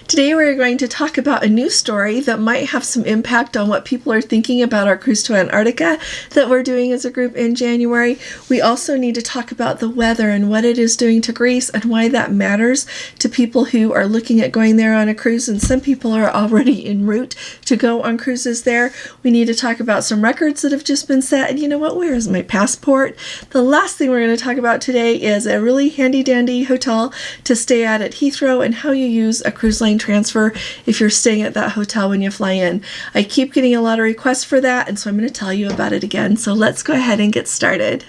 Today we're going to talk about a news story that might have some impact on what people are thinking about our cruise to Antarctica that we're doing as a group in January. We also need to talk about the weather and what it is doing to Greece and why that matters to people who are looking at going there on a cruise, and some people are already en route to go on cruises there. We need to talk about some records that have just been set, and you know what, where is my passport? The last thing we're going to talk about today is a really handy dandy hotel to stay at Heathrow and how you use a cruise line transfer if you're staying at that hotel when you fly in. I keep getting a lot of requests for that, and so I'm going to tell you about it again. So let's go ahead and get started.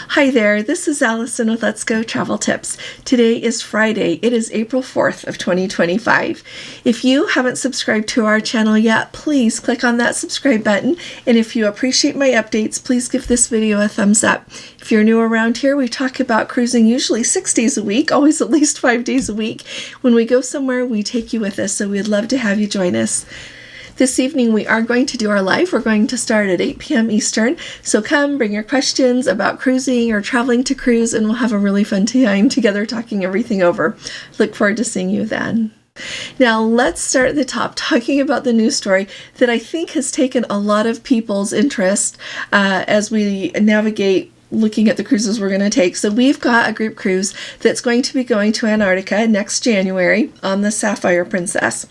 Hi there, this is Allison with Let's Go Travel Tips. Today is Friday. It is April 4th of 2025. If you haven't subscribed to our channel yet, please click on that subscribe button. And if you appreciate my updates, please give this video a thumbs up. If you're new around here, we talk about cruising usually 6 days a week, always at least 5 days a week. When we go somewhere, we take you with us, so we'd love to have you join us. This evening we are going to do our live. We're going to start at 8 p.m. Eastern. So come, bring your questions about cruising or traveling to cruise, and we'll have a really fun time together talking everything over. Look forward to seeing you then. Now let's start at the top, talking about the news story that I think has taken a lot of people's interest as we navigate looking at the cruises we're going to take. So we've got a group cruise that's going to be going to Antarctica next January on the Sapphire Princess.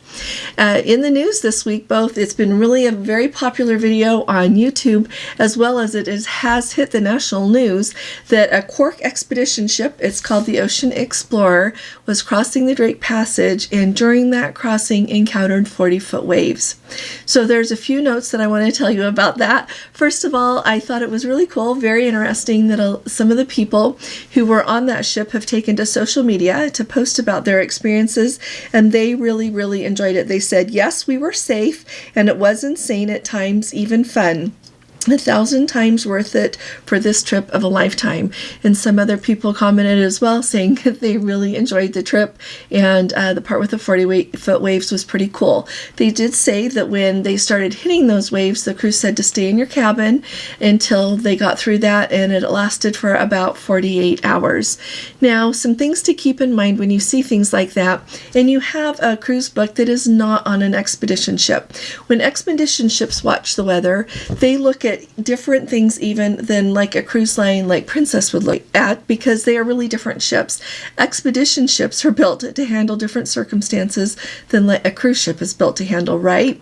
In the news this week, it's been really a very popular video on YouTube, as well as it has hit the national news that a Quark expedition ship, it's called the Ocean Explorer, was crossing the Drake Passage, and during that crossing encountered 40-foot waves. So there's a few notes that I want to tell you about that. First of all, I thought it was really cool, very interesting that some of the people who were on that ship have taken to social media to post about their experiences, and they really, really enjoyed it. They said, yes, we were safe, and it was insane at times, even fun. 1,000 times worth it for this trip of a lifetime. And some other people commented as well, saying that they really enjoyed the trip, and the part with the 40-foot waves was pretty cool. They did say that when they started hitting those waves, the crew said to stay in your cabin until they got through that, and it lasted for about 48 hours. Now, some things to keep in mind when you see things like that, and you have a cruise book that is not on an expedition ship. When expedition ships watch the weather, they look at different things even than like a cruise line like Princess would look at, because they are really different ships. Expedition ships are built to handle different circumstances than like a cruise ship is built to handle, right?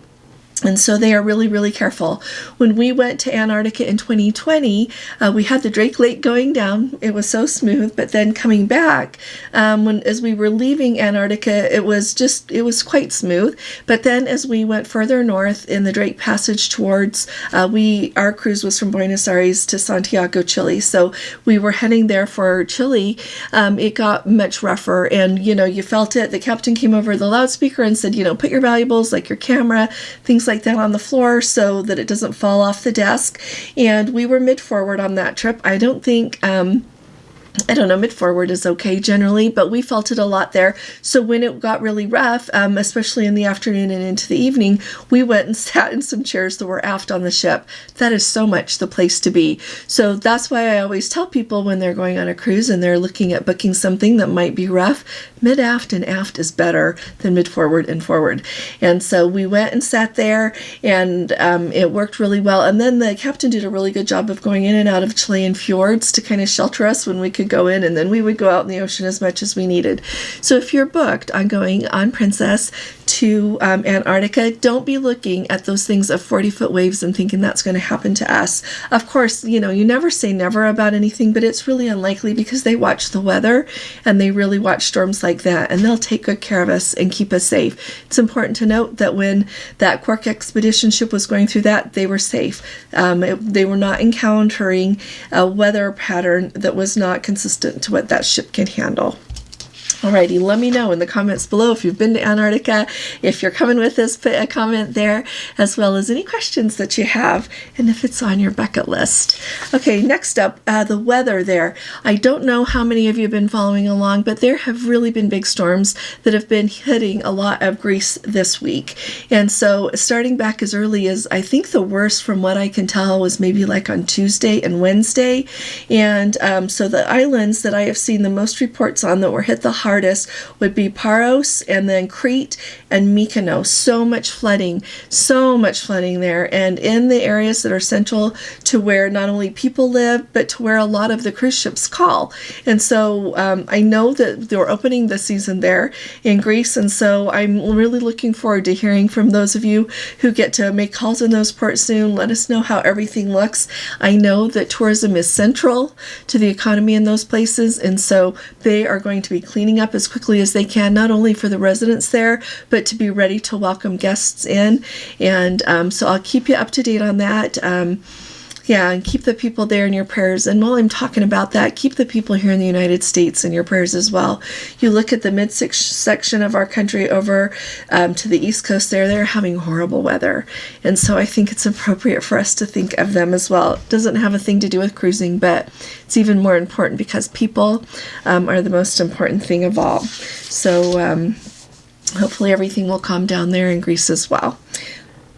And so they are really, really careful. When we went to Antarctica in 2020, we had the Drake Lake going down. It was so smooth, but then coming back, as we were leaving Antarctica, it was quite smooth. But then as we went further north in the Drake Passage towards, our cruise was from Buenos Aires to Santiago, Chile. So we were heading there for Chile. It got much rougher, and you felt it. The captain came over the loudspeaker and said, put your valuables, like your camera, things like that, on the floor so that it doesn't fall off the desk. And we were mid-forward on that trip. I don't think mid-forward is okay generally, but we felt it a lot there. So when it got really rough, especially in the afternoon and into the evening, we went and sat in some chairs that were aft on the ship. That is so much the place to be. So that's why I always tell people when they're going on a cruise and they're looking at booking something that might be rough, mid-aft and aft is better than mid-forward and forward. And so we went and sat there, and it worked really well. And then the captain did a really good job of going in and out of Chilean fjords to kind of shelter us when we could go in, and then we would go out in the ocean as much as we needed. So if you're booked on going on Princess to Antarctica, don't be looking at those things of 40-foot waves and thinking that's going to happen to us. Of course, you never say never about anything, but it's really unlikely because they watch the weather and they really watch storms like that, and they'll take good care of us and keep us safe. It's important to note that when that Quark expedition ship was going through that, they were safe. They were not encountering a weather pattern that was not consistent to what that ship can handle. Alrighty, let me know in the comments below if you've been to Antarctica. If you're coming with us, put a comment there, as well as any questions that you have, and if it's on your bucket list. Okay, next up, the weather there. I don't know how many of you have been following along, but there have really been big storms that have been hitting a lot of Greece this week. And so starting back as early as, I think the worst from what I can tell was maybe like on Tuesday and Wednesday. And so the islands that I have seen the most reports on that were hit the hardest would be Paros and then Crete and Mykonos. So much flooding there. And in the areas that are central to where not only people live, but to where a lot of the cruise ships call. And so I know that they're opening the season there in Greece. And so I'm really looking forward to hearing from those of you who get to make calls in those ports soon. Let us know how everything looks. I know that tourism is central to the economy in those places. And so they are going to be cleaning up as quickly as they can, not only for the residents there, but to be ready to welcome guests in. And so I'll keep you up to date on that. And keep the people there in your prayers. And while I'm talking about that, keep the people here in the United States in your prayers as well. You look at the mid-section of our country over to the East Coast there, they're having horrible weather. And so I think it's appropriate for us to think of them as well. It doesn't have a thing to do with cruising, but it's even more important because people are the most important thing of all. So hopefully everything will calm down there in Greece as well.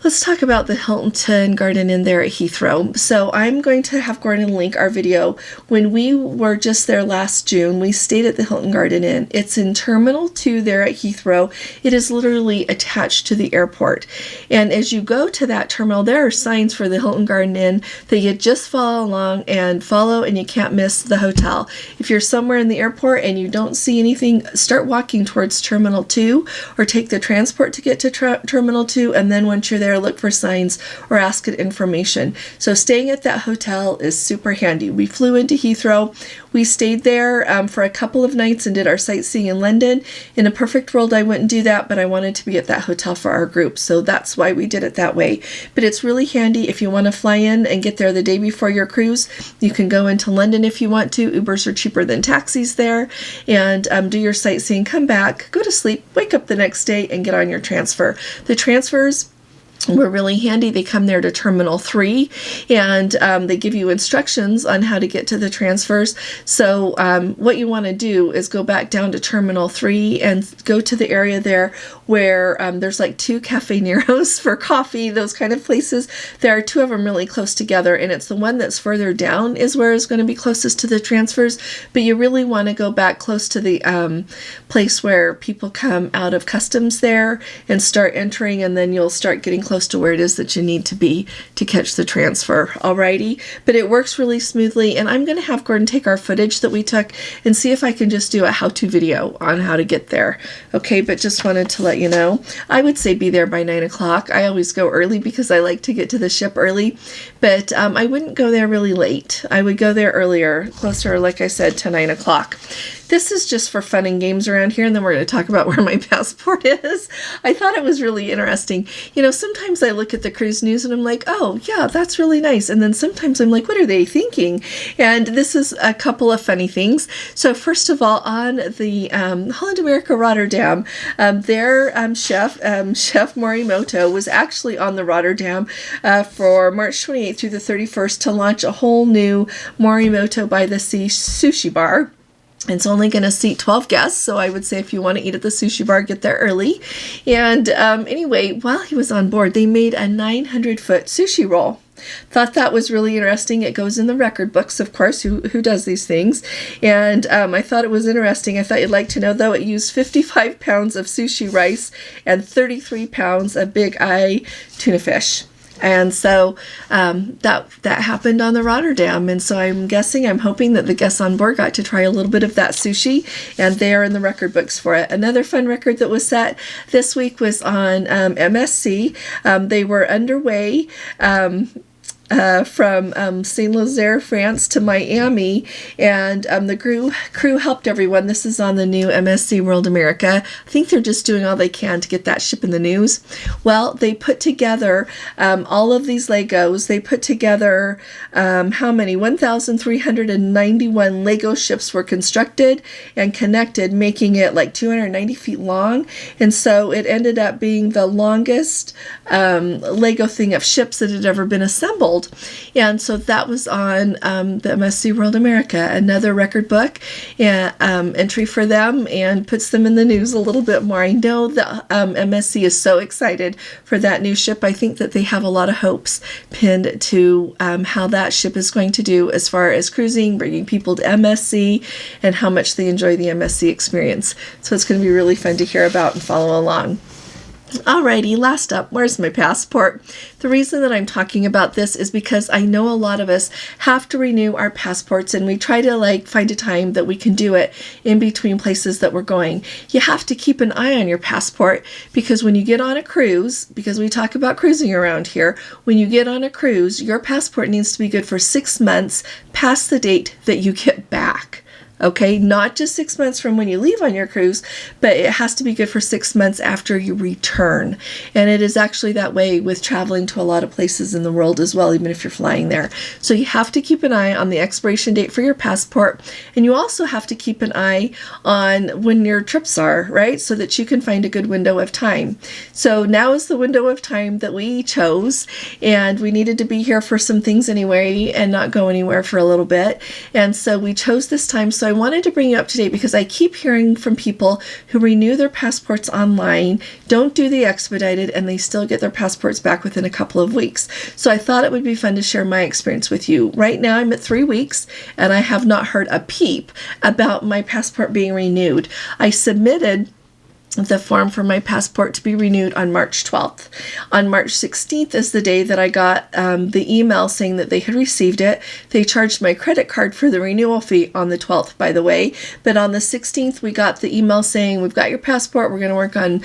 Let's talk about the Hilton Garden Inn there at Heathrow. So I'm going to have Gordon link our video. When we were just there last June, we stayed at the Hilton Garden Inn. It's in Terminal 2 there at Heathrow. It is literally attached to the airport. And as you go to that terminal, there are signs for the Hilton Garden Inn that you just follow along and follow, and you can't miss the hotel. If you're somewhere in the airport and you don't see anything, start walking towards Terminal 2 or take the transport to get to Terminal 2, and then once you're there, look for signs or ask at information. So staying at that hotel is super handy. We flew into Heathrow. We stayed there for a couple of nights and did our sightseeing in London. In a perfect world, I wouldn't do that, but I wanted to be at that hotel for our group. So that's why we did it that way. But it's really handy if you want to fly in and get there the day before your cruise. You can go into London if you want to. Ubers are cheaper than taxis there. And do your sightseeing, come back, go to sleep, wake up the next day, and get on your transfer. The transfers were really handy. They come there to Terminal 3, and they give you instructions on how to get to the transfers. So what you want to do is go back down to Terminal 3 and go to the area there where there's like 2 Cafe Neros for coffee, those kind of places. There are 2 of them really close together, and it's the one that's further down is where it's going to be closest to the transfers. But you really want to go back close to the place where people come out of customs there and start entering, and then you'll start getting close to where it is that you need to be to catch the transfer. Alrighty, but it works really smoothly, and I'm going to have Gordon take our footage that we took and see if I can just do a how-to video on how to get there. Okay, but just wanted to let you know. I would say be there by 9 o'clock. I always go early because I like to get to the ship early, but I wouldn't go there really late. I would go there earlier, closer, like I said, to 9 o'clock. This is just for fun and games around here, and then we're going to talk about where my passport is. I thought it was really interesting. You know, sometimes I look at the cruise news and I'm like, oh, yeah, that's really nice. And then sometimes I'm like, what are they thinking? And this is a couple of funny things. So first of all, on the Holland America Rotterdam, their chef Morimoto, was actually on the Rotterdam for March 28th through the 31st to launch a whole new Morimoto by the Sea sushi bar. It's only going to seat 12 guests, so I would say if you want to eat at the sushi bar, get there early. And anyway, while he was on board, they made a 900-foot sushi roll. Thought that was really interesting. It goes in the record books, of course, who does these things. And I thought it was interesting. I thought you'd like to know, though, it used 55 pounds of sushi rice and 33 pounds of big eye tuna fish. And so that happened on the Rotterdam. And so I'm hoping that the guests on board got to try a little bit of that sushi, and they are in the record books for it. Another fun record that was set this week was on MSC. They were underway from Saint Nazaire, France to Miami, and the crew helped everyone. This is on the new MSC World America. I think they're just doing all they can to get that ship in the news. Well, they put together all of these Legos. They put together how many? 1,391 Lego ships were constructed and connected, making it like 290 feet long. And so it ended up being the longest Lego thing of ships that had ever been assembled. And so that was on the MSC World America, another record book entry for them, and puts them in the news a little bit more. I know that MSC is so excited for that new ship. I think that they have a lot of hopes pinned to how that ship is going to do as far as cruising, bringing people to MSC, and how much they enjoy the MSC experience. So it's going to be really fun to hear about and follow along. Alrighty, last up, where's my passport? The reason that I'm talking about this is because I know a lot of us have to renew our passports, and we try to find a time that we can do it in between places that we're going. You have to keep an eye on your passport, because when you get on a cruise, because we talk about cruising around here, when you get on a cruise, your passport needs to be good for 6 months past the date that you get back. Okay, not just 6 months from when you leave on your cruise, but it has to be good for 6 months after you return. And it is actually that way with traveling to a lot of places in the world as well, even if you're flying there. So you have to keep an eye on the expiration date for your passport. And you also have to keep an eye on when your trips are, right? So that you can find a good window of time. So now is the window of time that we chose, and we needed to be here for some things anyway and not go anywhere for a little bit. And so we chose this time. So I wanted to bring you up to date because I keep hearing from people who renew their passports online, don't do the expedited, and they still get their passports back within a couple of weeks. So I thought it would be fun to share my experience with you. Right now I'm at 3 weeks, and I have not heard a peep about my passport being renewed. I submitted the form for my passport to be renewed on March 12th. On March 16th is the day that I got the email saying that they had received it. They charged my credit card for the renewal fee on the 12th, by the way. But on the 16th, we got the email saying, we've got your passport. We're going to work on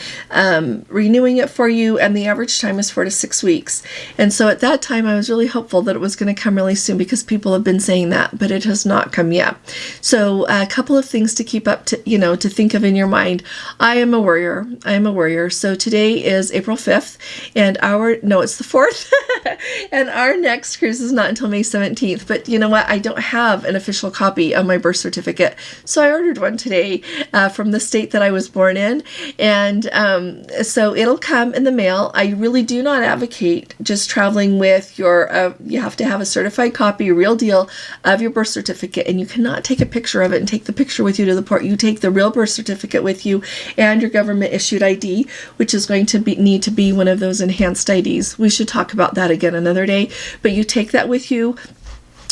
renewing it for you. And the average time is 4 to 6 weeks. And so at that time, I was really hopeful that it was going to come really soon, because people have been saying that, but it has not come yet. So a couple of things to keep up to, to think of in your mind. I am a warrior. So today is April 5th, and it's the 4th, and our next cruise is not until May 17th. But you know what? I don't have an official copy of my birth certificate, so I ordered one today from the state that I was born in, and so it'll come in the mail. I really do not advocate just traveling with you have to have a certified copy, real deal, of your birth certificate, and you cannot take a picture of it and take the picture with you to the port. You take the real birth certificate with you and your government issued ID, which is going to need to be one of those enhanced IDs. We should talk about that again another day, but you take that with you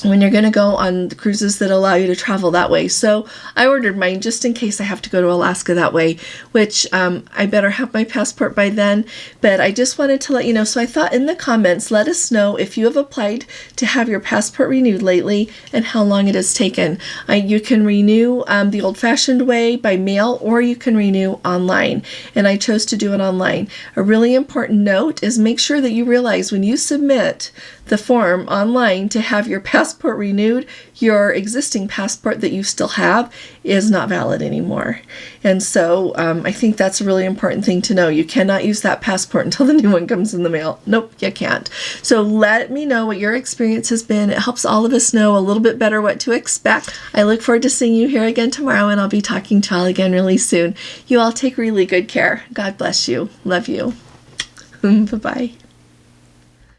when you're going to go on the cruises that allow you to travel that way. So I ordered mine just in case I have to go to Alaska that way, which I better have my passport by then. But I just wanted to let you know. So I thought in the comments, let us know if you have applied to have your passport renewed lately and how long it has taken. You can renew the old-fashioned way by mail, or you can renew online. And I chose to do it online. A really important note is make sure that you realize when you submit the form online to have your passport renewed, your existing passport that you still have is not valid anymore. And so I think that's a really important thing to know. You cannot use that passport until the new one comes in the mail. Nope, you can't. So let me know what your experience has been. It helps all of us know a little bit better what to expect. I look forward to seeing you here again tomorrow, and I'll be talking to you all again really soon. You all take really good care. God bless you. Love you. Bye-bye.